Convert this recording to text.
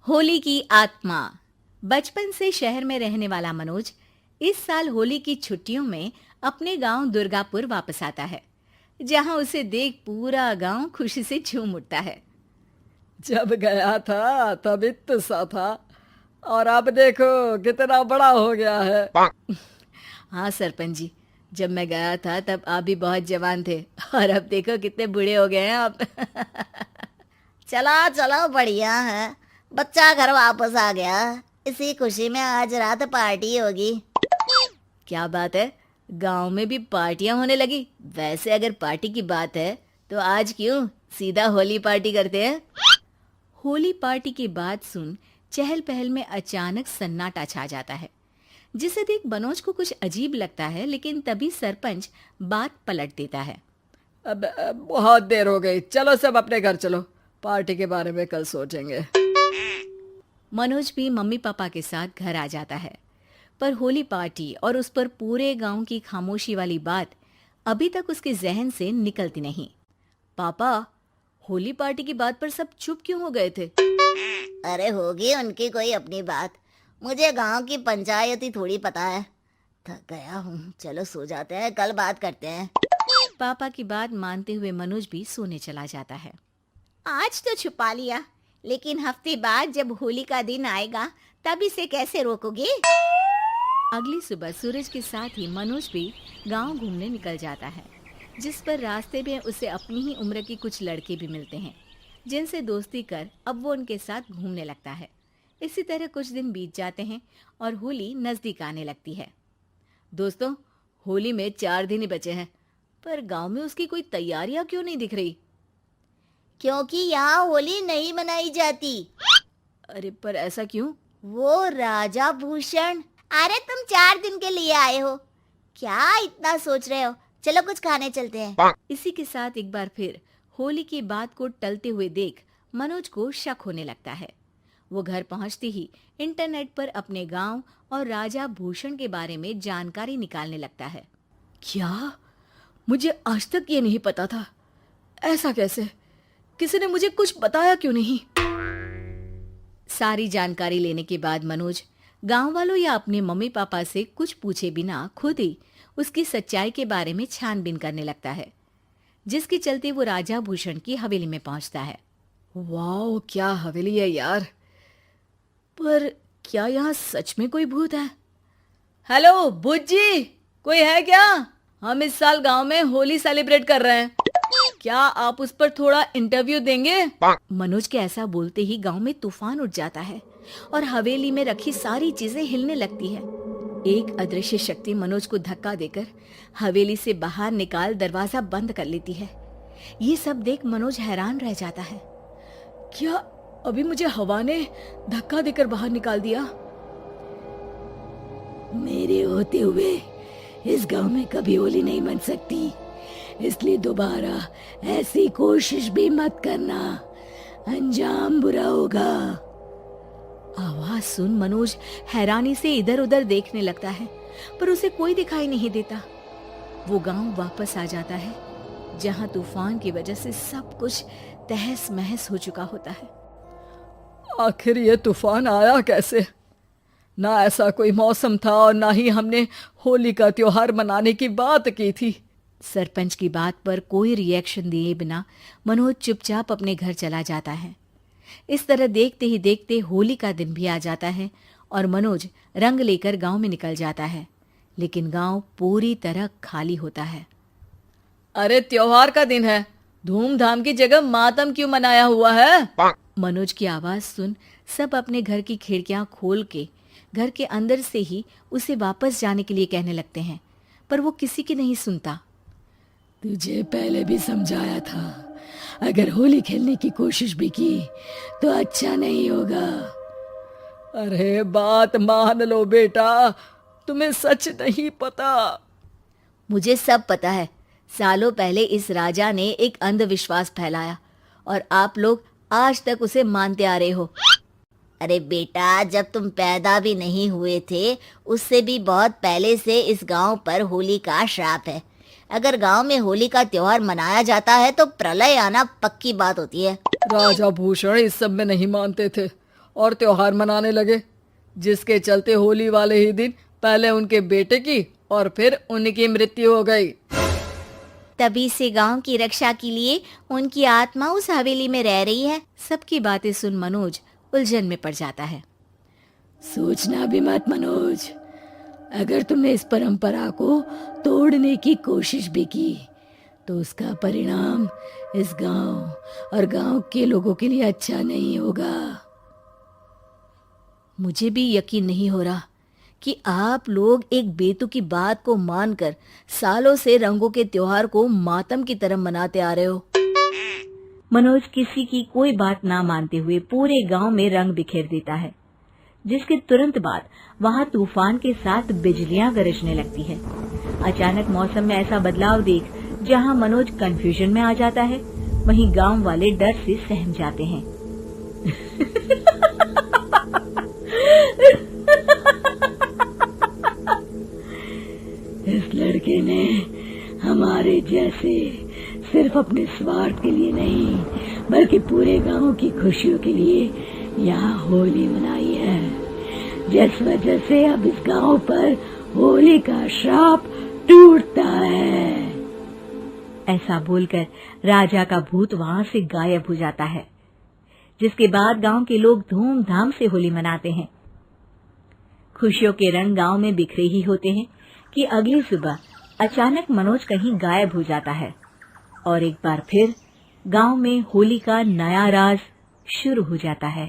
होली की आत्मा। बचपन से शहर में रहने वाला मनोज इस साल होली की छुट्टियों में अपने गांव दुर्गापुर वापस आता है, जहां उसे देख पूरा गांव खुशी से झूम उठता है। जब गया था तब इतना सा था और अब देखो कितना बड़ा हो गया है। हाँ सरपंच जी, जब मैं गया था तब आप भी बहुत जवान थे और अब देखो कितने बूढ़े हो गए हैं आप। चलो चलो बढ़िया है। बच्चा घर वापस आ गया। इसी खुशी में आज रात पार्टी होगी। क्या बात है, गांव में भी पार्टियां होने लगी। वैसे अगर पार्टी की बात है तो आज क्यों सीधा होली पार्टी करते हैं। होली पार्टी की बात सुन चहल पहल में अचानक सन्नाटा छा जाता है, जिसे देख मनोज को कुछ अजीब लगता है, लेकिन तभी सरपंच बात पलट देता है। अब बहुत देर हो गई, चलो सब अपने घर चलो, पार्टी के बारे में कल सोचेंगे। मनोज भी मम्मी पापा के साथ घर आ जाता है, पर होली पार्टी और उस पर पूरे गांव की खामोशी वाली बात अभी तक उसके जहन से निकलती नहीं। पापा, होली पार्टी की बात पर सब चुप क्यों हो गए थे? अरे होगी उनकी कोई अपनी बात। मुझे गांव की पंचायत ही थोड़ी पता है। थक गया हूँ, चलो सो जाते हैं, कल बात करते हैं। पापा की बात मानते हुए मनोज भी सोने चला जाता है। आज तो छुपा लिया, लेकिन हफ्ते बाद जब होली का दिन आएगा तब इसे कैसे रोकोगे? अगली सुबह सूरज के साथ ही मनोज भी गांव घूमने निकल जाता है, जिस पर रास्ते में उसे अपनी ही उम्र के कुछ लड़के भी मिलते हैं, जिनसे दोस्ती कर अब वो उनके साथ घूमने लगता है। इसी तरह कुछ दिन बीत जाते हैं और होली नजदीक आने लगती है। दोस्तों, होली में 4 दिन ही बचे हैं, पर गांव में उसकी कोई तैयारियां क्यों नहीं दिख रही? क्योंकि यहाँ होली नहीं मनाई जाती। अरे पर ऐसा क्यों? वो राजा भूषण। अरे तुम 4 दिन के लिए आए हो, क्या इतना सोच रहे हो? चलो कुछ खाने चलते हैं। इसी के साथ एक बार फिर होली की बात को टलते हुए देख मनोज को शक होने लगता है। वो घर पहुंचते ही इंटरनेट पर अपने गांव और राजा भूषण के बारे में जानकारी निकालने लगता है। क्या? मुझे आज तक ये नहीं पता था। ऐसा कैसे? किसी ने मुझे कुछ बताया क्यों नहीं? सारी जानकारी लेने के बाद मनोज गांव वालों या अपने मम्मी पापा से कुछ पूछे बिना खुद ही उसकी सच्चाई के बारे में छानबीन करने लगता है, जिसके चलते वो राजा भूषण की हवेली में पहुंचता है। वाह, क्या हवेली है यार। पर क्या यहाँ सच में कोई भूत है? हेलो भूत जी, कोई है क्या? हम इस साल गांव में होली सेलिब्रेट कर रहे हैं, क्या आप उस पर थोड़ा इंटरव्यू देंगे? मनोज के ऐसा बोलते ही गांव में तूफान उठ जाता है और हवेली में रखी सारी चीजें हिलने लगती है। एक अदृश्य शक्ति मनोज को धक्का देकर हवेली से बाहर निकाल दरवाजा बंद कर लेती है। ये सब देख मनोज हैरान रह जाता है। क्या अभी मुझे हवा ने धक्का देकर बाहर निकाल दिया? मेरे होते हुए इस गांव में कभी होली नहीं मन सकती, इसलिए दोबारा ऐसी कोशिश भी मत करना, अंजाम बुरा होगा। आवाज सुन मनोज हैरानी से इधर उधर देखने लगता है, पर उसे कोई दिखाई नहीं देता। वो गांव वापस आ जाता है, जहां तूफान की वजह से सब कुछ तहस महस हो चुका होता है। आखिर ये तूफान आया कैसे? ना ऐसा कोई मौसम था और ना ही हमने होली का त्योहार मनाने की बात की थी। सरपंच की बात पर कोई रिएक्शन दिए बिना मनोज चुपचाप अपने घर चला जाता है। इस तरह देखते ही देखते होली का दिन भी आ जाता है और मनोज रंग लेकर गांव में निकल जाता है, लेकिन गांव पूरी तरह खाली होता है। अरे त्योहार का दिन है, धूमधाम की जगह मातम क्यों मनाया हुआ है? मनोज की आवाज सुन सब अपने घर की खिड़कियां खोल के घर के अंदर से ही उसे वापस जाने के लिए कहने लगते हैं, पर वो किसी की नहीं सुनता। तुझे पहले भी समझाया था, अगर होली खेलने की कोशिश भी की तो अच्छा नहीं होगा। अरे बात मान लो बेटा, तुम्हें सच नहीं पता। मुझे सब पता है। सालों पहले इस राजा ने एक अंधविश्वास फैलाया और आप लोग आज तक उसे मानते आ रहे हो। अरे बेटा, जब तुम पैदा भी नहीं हुए थे उससे भी बहुत पहले से इस गांव पर होली का श्राप है। अगर गांव में होली का त्योहार मनाया जाता है तो प्रलय आना पक्की बात होती है। राजा भूषण इस सब में नहीं मानते थे और त्योहार मनाने लगे, जिसके चलते होली वाले ही दिन पहले उनके बेटे की और फिर उनकी मृत्यु हो गई। तभी से गांव की रक्षा के लिए उनकी आत्मा उस हवेली में रह रही है। सबकी बातें सुन मनोज उलझन में पड़ जाता है। सोचना भी मत मनोज, अगर तुमने इस परंपरा को तोड़ने की कोशिश भी की तो उसका परिणाम इस गांव और गांव के लोगों के लिए अच्छा नहीं होगा। मुझे भी यकीन नहीं हो रहा कि आप लोग एक बेतुकी बात को मानकर सालों से रंगों के त्योहार को मातम की तरह मनाते आ रहे हो। मनोज किसी की कोई बात ना मानते हुए पूरे गांव में रंग बिखेर देता है, जिसके तुरंत बाद वहां तूफान के साथ बिजलियां गरजने लगती है। अचानक मौसम में ऐसा बदलाव देख जहां मनोज कंफ्यूजन में आ जाता है, वहीं गांव वाले डर से सहम जाते हैं। इस लड़के ने हमारे जैसे सिर्फ अपने स्वार्थ के लिए नहीं बल्कि पूरे गांव की खुशियों के लिए यहाँ होली मनाई है, जिस वजह से अब इस गांव पर होली का श्राप टूटता है। ऐसा बोलकर राजा का भूत वहां से गायब हो जाता है, जिसके बाद गांव के लोग धूमधाम से होली मनाते हैं। खुशियों के रंग गांव में बिखरे ही होते हैं कि अगली सुबह अचानक मनोज कहीं गायब हो जाता है और एक बार फिर गांव में होली का नया राज शुरू हो जाता है।